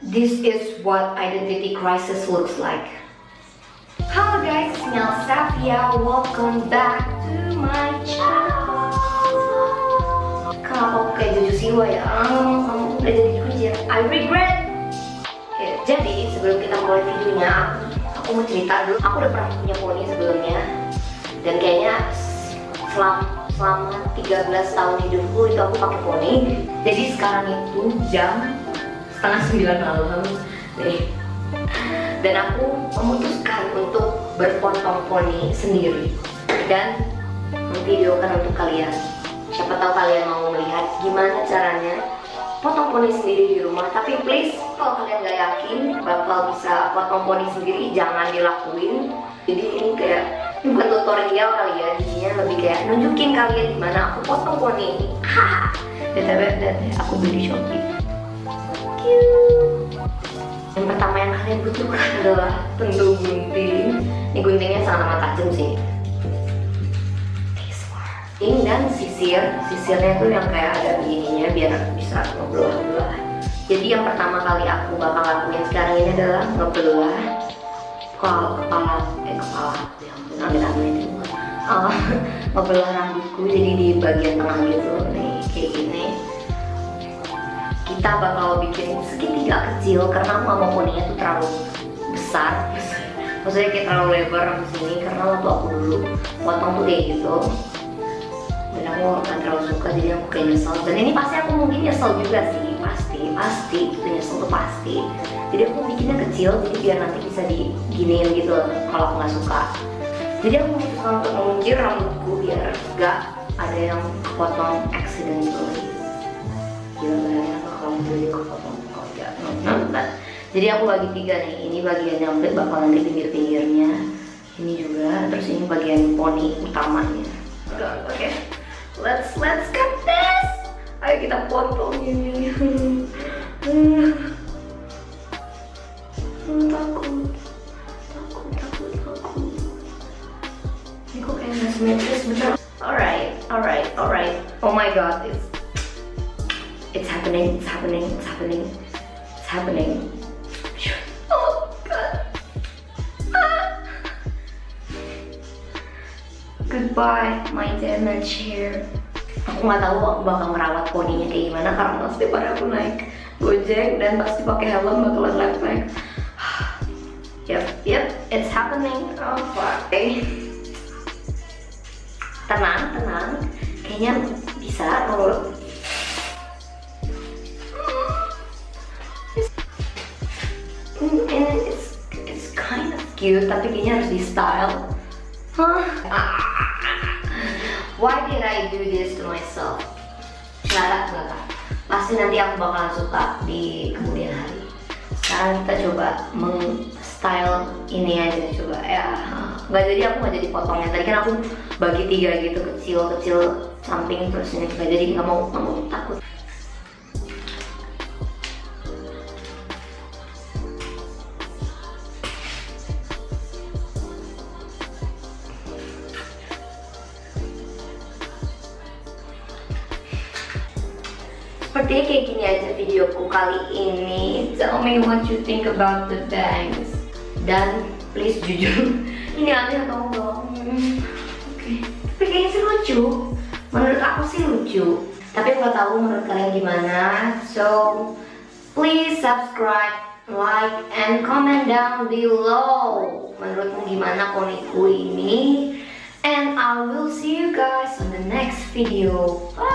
This is what identity crisis looks like. Halo guys, it's Mel Safia. Welcome back to my channel. Kenapa aku kayak Jojo Siwa ya? Kamu udah jadi kucing. I regret. Oke, jadi sebelum kita mulai videonya, aku mau cerita dulu. Aku udah pernah punya poni sebelumnya, dan kayaknya selama 13 tahun hidupku itu aku pakai poni. Jadi sekarang itu jam 8:30 malam nih, dan aku memutuskan untuk berpotong poni sendiri dan memvideokan untuk kalian. Siapa tahu kalian mau melihat gimana caranya potong poni sendiri di rumah. Tapi please, kalau kalian gak yakin bakal bisa potong poni sendiri, jangan dilakuin. Jadi ini kayak bukan tutorial kali ya, jadinya lebih kayak nunjukin kalian gimana aku potong poni ini. Dan aku beli di Shopee. Yang pertama yang kalian butuhkan adalah tentu gunting. Ini guntingnya sangat tajam sih. Dan sisirnya tuh yang kayak ada begininya biar bisa ngebelah-belah. Jadi yang pertama kali aku bakal lakuin sekarang ini adalah ngebelah kepala ya ampun, amit-amit ngebelah rambutku jadi di bagian tengah gitu nih, kayak gini. Kita bakal bikin segitiga kecil karena aku gak mau poninya tuh terlalu besar. Maksudnya kayak terlalu lebar di sini, karena waktu aku dulu potong tuh kayak gitu. Dan aku gak terlalu suka, jadi aku kayak nyesel. Dan ini pasti aku mungkin nyesel juga sih, pasti itu nyesel tuh pasti. Jadi aku bikinnya kecil, jadi biar nanti bisa diginiin gitu kalau aku gak suka. Jadi aku memutuskan untuk mengunci rambutku biar gak ada yang potong accident gitu. Gila bayangin kalau jadi kepotong jadi aku bagi 3 nih. Ini bagian yang bakal nanti pinggir-pinggirnya, ini juga, terus ini bagian poni utamanya. Oke. Let's cut this. Ayo kita potong ini. Takut. Ini kok kayak nggak simetris bener. Alright. Oh my god, it's happening. Oh god. Goodbye, my damaged hair. Aku nggak tahu aku bakal merawat poninya kayak gimana, karena pasti pada aku naik Gojek dan pasti pakai helm bakalan lepek. Yep, it's happening. Oh fuck. Tenang. Kayaknya bisa kalau it's kind of cute, tapi kayaknya harus di style. Why did I do this to myself? Nggak. Pasti nanti aku bakalan suka di kemudian hari. Sekarang kita coba meng-style ini aja, coba ya. Aku nggak jadi potongnya. Tadi kan aku bagi 3 gitu, kecil samping, terus ini juga. Jadi nggak mau takut. Sepertinya kayak gini aja videoku kali ini. Tell me what you think about the bangs. Dan please jujur, ini aneh atau enggak? Oke. Tapi kayaknya sih lucu. Menurut aku sih lucu. Tapi aku gak tahu menurut kalian gimana. So please subscribe, like, and comment down below. Menurutmu gimana poniku ini? And I will see you guys on the next video. Bye.